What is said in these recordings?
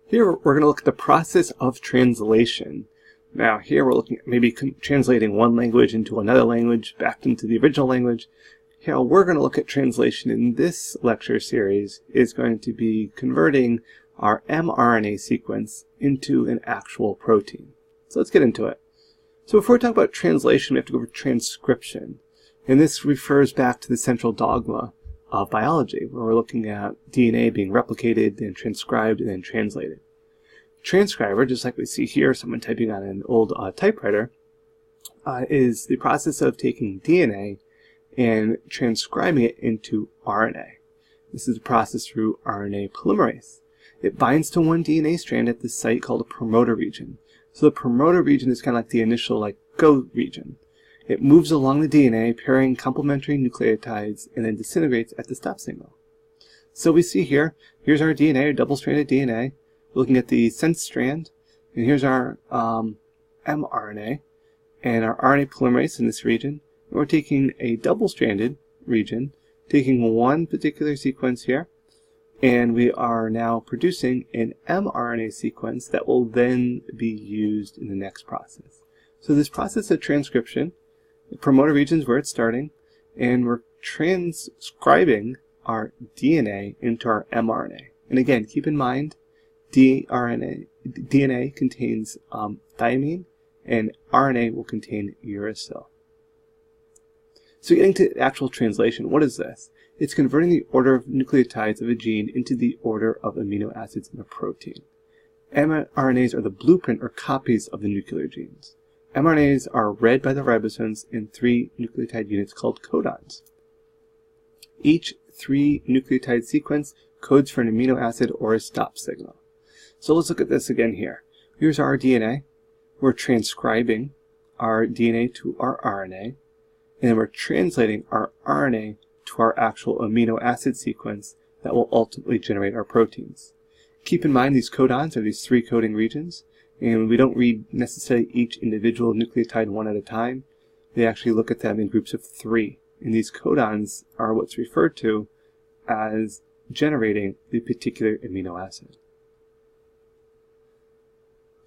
Here we're going to look at the process of translation. Now here we're looking at maybe translating one language into another language, back into the original language. How we're going to look at translation in this lecture series is going to be converting our mRNA sequence into an actual protein. So let's get into it. So before we talk about translation, we have to go over transcription. And this refers back to the central dogma of biology, where we're looking at DNA being replicated, then transcribed, and then translated. Transcriber, just like we see here, someone typing on an old typewriter, is the process of taking DNA and transcribing it into RNA. This is a process through RNA polymerase. It binds to one DNA strand at this site called a promoter region. So the promoter region is kind of like the initial go region. It moves along the DNA, pairing complementary nucleotides, and then disintegrates at the stop signal. So we see here's our DNA, our double-stranded DNA, looking at the sense strand, and here's our mRNA, and our RNA polymerase in this region. And we're taking a double-stranded region, taking one particular sequence here, and we are now producing an mRNA sequence that will then be used in the next process. So this process of transcription, the promoter region is where it's starting, and we're transcribing our DNA into our mRNA. And again, keep in mind, DNA contains thymine, and RNA will contain uracil. So getting to actual translation, what is this? It's converting the order of nucleotides of a gene into the order of amino acids in a protein. mRNAs are the blueprint or copies of the nuclear genes. mRNAs are read by the ribosomes in 3 nucleotide units called codons. Each 3 nucleotide sequence codes for an amino acid or a stop signal. So let's look at this again here. Here's our DNA. We're transcribing our DNA to our RNA, and then we're translating our RNA to our actual amino acid sequence that will ultimately generate our proteins. Keep in mind these codons are these 3 coding regions, and we don't read necessarily each individual nucleotide one at a time. They actually look at them in groups of 3, and these codons are what's referred to as generating the particular amino acid.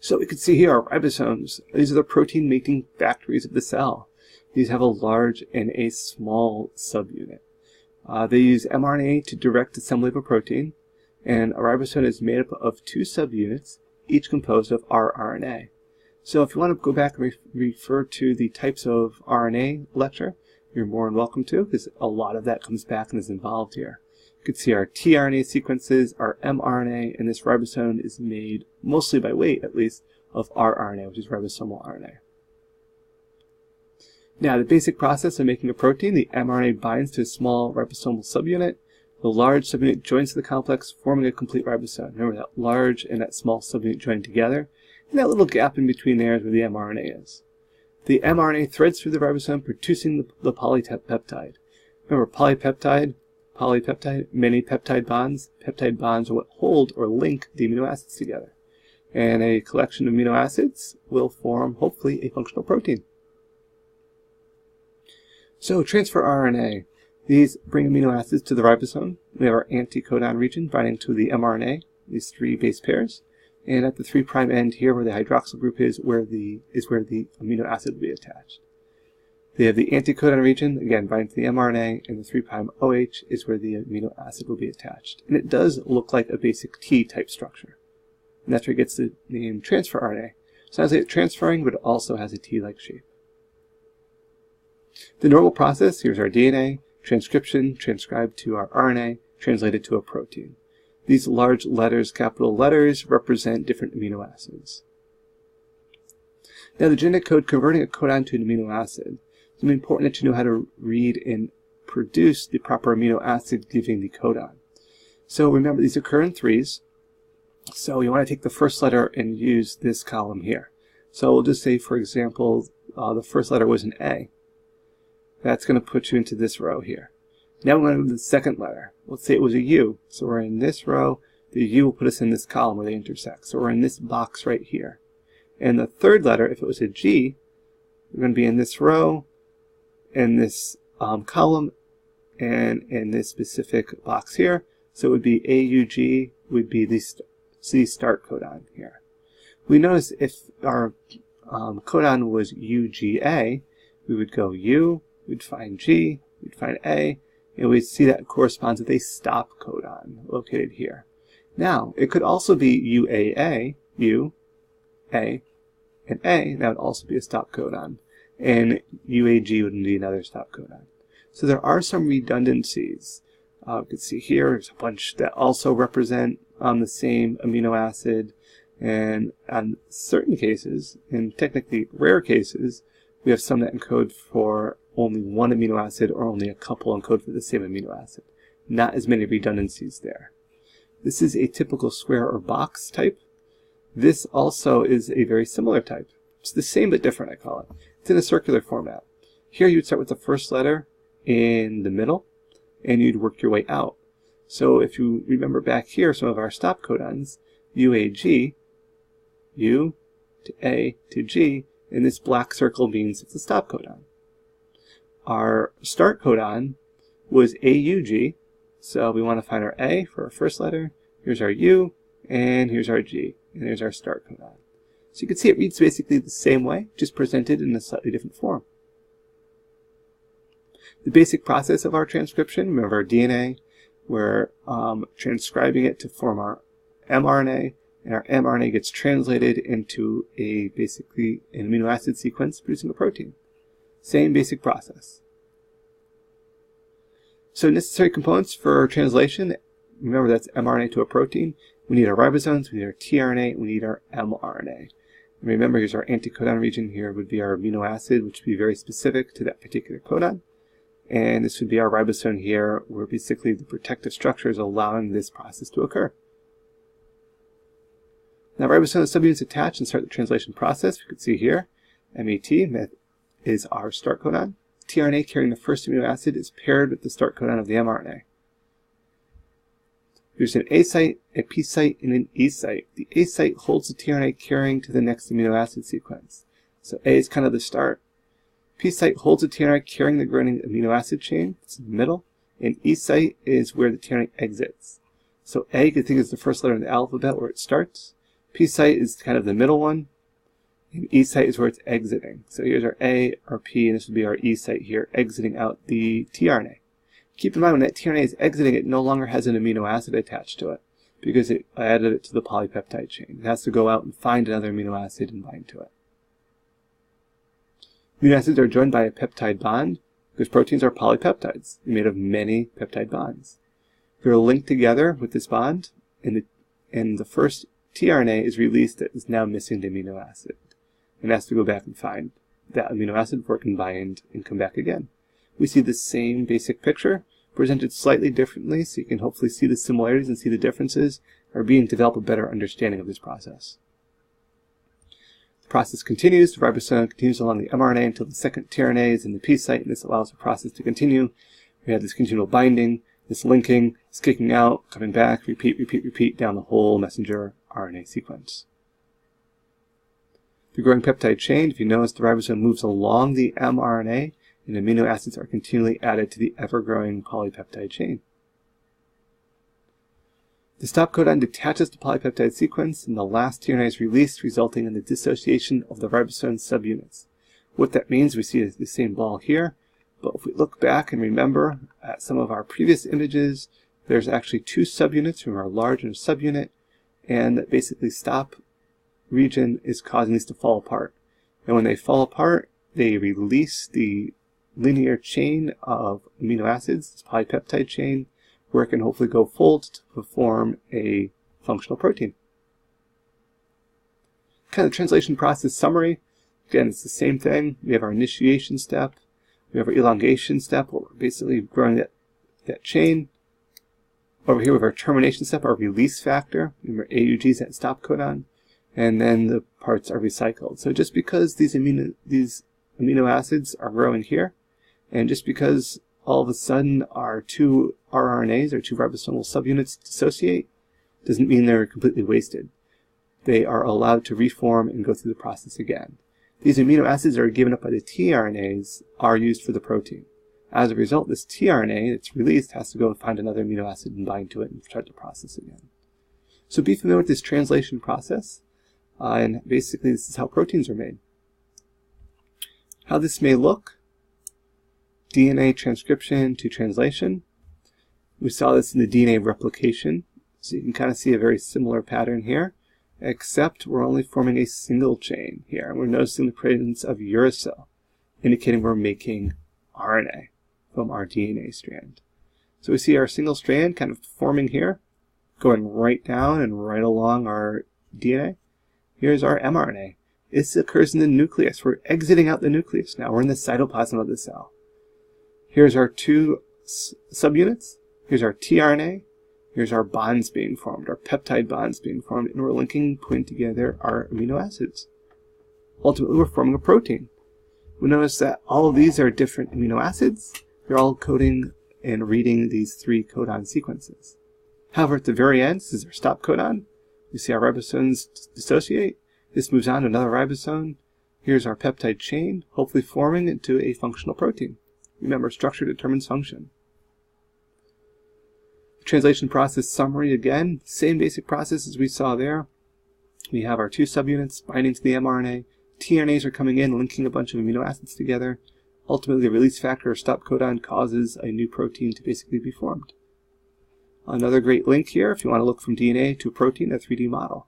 So we can see here our ribosomes. These are the protein-making factories of the cell. These have a large and a small subunit. They use mRNA to direct assembly of a protein, and a ribosome is made up of 2 subunits, each composed of rRNA. So if you want to go back and refer to the types of RNA lecture, you're more than welcome to, because a lot of that comes back and is involved here. You can see our tRNA sequences, our mRNA, and this ribosome is made, mostly by weight at least, of rRNA, which is ribosomal RNA. Now, the basic process of making a protein, the mRNA binds to a small ribosomal subunit. The large subunit joins to the complex, forming a complete ribosome. Remember, that large and that small subunit join together, and that little gap in between there is where the mRNA is. The mRNA threads through the ribosome, producing the poly-peptide. Remember, poly-peptide, many peptide bonds. Peptide bonds are what hold or link the amino acids together. And a collection of amino acids will form, hopefully, a functional protein. So, transfer RNA. These bring amino acids to the ribosome. We have our anticodon region binding to the mRNA, these 3 base pairs. And at the 3' end here, where the hydroxyl group is, where the amino acid will be attached. They have the anticodon region, again, binding to the mRNA, and the 3' OH is where the amino acid will be attached. And it does look like a basic T-type structure. And that's where it gets the name transfer RNA. Sounds like it's transferring, but it also has a T-like shape. The normal process, here's our DNA, transcription, transcribed to our RNA, translated to a protein. These large letters, capital letters, represent different amino acids. Now the genetic code converting a codon to an amino acid. It's important that you know how to read and produce the proper amino acid giving the codon. So remember, these occur in 3s. So you want to take the first letter and use this column here. So we'll just say, for example, the first letter was an A. That's going to put you into this row here. Now we're going to the second letter. Let's say it was a U. So we're in this row. The U will put us in this column where they intersect. So we're in this box right here. And the third letter, if it was a G, we're going to be in this row, in this column, and in this specific box here. So it would be AUG would be the the start codon here. We notice if our codon was UGA, we would go U, we'd find G, we'd find A, and we'd see that corresponds with a stop codon located here. Now, it could also be UAA, U, A, and A, that would also be a stop codon. And UAG would be another stop codon. So there are some redundancies. You can see here, there's a bunch that also represent the same amino acid. And in certain cases, in technically rare cases, we have some that encode for only one amino acid or only a couple encode for the same amino acid. Not as many redundancies there. This is a typical square or box type. This also is a very similar type. It's the same but different, I call it. It's in a circular format. Here you'd start with the first letter in the middle, and you'd work your way out. So if you remember back here, some of our stop codons, UAG, U to A to G, and this black circle means it's a stop codon. Our start codon was AUG, so we want to find our A for our first letter. Here's our U, and here's our G, and there's our start codon. So you can see it reads basically the same way, just presented in a slightly different form. The basic process of our transcription, remember our DNA, we're transcribing it to form our mRNA, and our mRNA gets translated into basically an amino acid sequence producing a protein. Same basic process. So necessary components for translation, remember that's mRNA to a protein. We need our ribosomes, we need our tRNA, we need our mRNA. And remember, here's our anticodon region. Here would be our amino acid, which would be very specific to that particular codon. And this would be our ribosome here, where basically the protective structure is allowing this process to occur. Now ribosome subunits attach and start the translation process. You can see here, MET is our start codon. tRNA carrying the first amino acid is paired with the start codon of the mRNA. There's an A site, a P site, and an E site. The A site holds the tRNA carrying to the next amino acid sequence. So A is kind of the start. P site holds the tRNA carrying the growing amino acid chain. It's in the middle. And E site is where the tRNA exits. So A, you can think is the first letter in the alphabet where it starts. P site is kind of the middle one. And E site is where it's exiting. So here's our A, our P, and this would be our E site here, exiting out the tRNA. Keep in mind, when that tRNA is exiting, it no longer has an amino acid attached to it because it added it to the poly-peptide chain. It has to go out and find another amino acid and bind to it. Amino acids are joined by a peptide bond because proteins are polypeptides. They're made of many peptide bonds. They're linked together with this bond, and the first tRNA is released that is now missing the amino acid. And it has to go back and find that amino acid before it can bind and come back again. We see the same basic picture, presented slightly differently, so you can hopefully see the similarities and see the differences, or develop a better understanding of this process. The process continues. The ribosome continues along the mRNA until the second tRNA is in the P site, and this allows the process to continue. We have this continual binding, this linking, this kicking out, coming back, repeat, repeat, repeat down the whole messenger RNA sequence. The growing peptide chain, if you notice, the ribosome moves along the mRNA, and amino acids are continually added to the ever-growing polypeptide chain. The stop codon detaches the polypeptide sequence, and the last tRNA is released, resulting in the dissociation of the ribosome subunits. What that means, we see the same ball here, but if we look back and remember at some of our previous images, there's actually two subunits from our large and subunit, and that basically stop region is causing these to fall apart. And when they fall apart, they release the linear chain of amino acids, this polypeptide chain, where it can hopefully go fold to form a functional protein. Kind of translation process summary. Again, it's the same thing. We have our initiation step. We have our elongation step, where we're basically growing that chain. Over here we have our termination step, our release factor. Remember, AUG is that stop codon. And then the parts are recycled. So just because these amino acids are growing here, and just because all of a sudden our two rRNAs, or two ribosomal subunits, dissociate, doesn't mean they're completely wasted. They are allowed to reform and go through the process again. These amino acids that are given up by the tRNAs are used for the protein. As a result, this tRNA that's released has to go and find another amino acid and bind to it and start the process again. So be familiar with this translation process, and basically this is how proteins are made. How this may look: DNA transcription to translation. We saw this in the DNA replication, so you can kind of see a very similar pattern here, except we're only forming a single chain here. We're noticing the presence of uracil, indicating we're making RNA from our DNA strand. So we see our single strand kind of forming here, going right down and right along our DNA. Here's our mRNA. This occurs in the nucleus. We're exiting out the nucleus now. We're in the cytoplasm of the cell. Here's our two subunits. Here's our tRNA. Here's our bonds being formed, our peptide bonds being formed, and we're putting together our amino acids. Ultimately, we're forming a protein. We notice that all of these are different amino acids. They're all coding and reading these 3 codon sequences. However, at the very end, this is our stop codon. We see our ribosomes dissociate. This moves on to another ribosome. Here's our peptide chain, hopefully forming into a functional protein. Remember, structure determines function. Translation process summary again, same basic process as we saw there. We have our 2 subunits binding to the mRNA. tRNAs are coming in, linking a bunch of amino acids together. Ultimately, the release factor or stop codon causes a new protein to basically be formed. Another great link here if you want to look from DNA to a protein, a 3D model.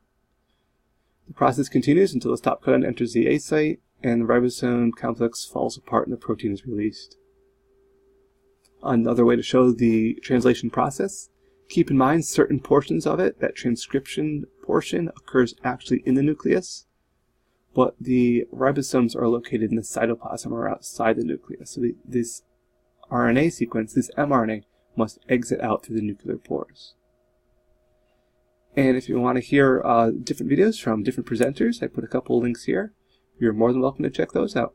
The process continues until the stop codon enters the A site and the ribosome complex falls apart and the protein is released. Another way to show the translation process: keep in mind certain portions of it, that transcription portion occurs actually in the nucleus, but the ribosomes are located in the cytoplasm or outside the nucleus. So this RNA sequence, this mRNA, must exit out through the nuclear pores. And if you want to hear different videos from different presenters, I put a couple links here. You're more than welcome to check those out.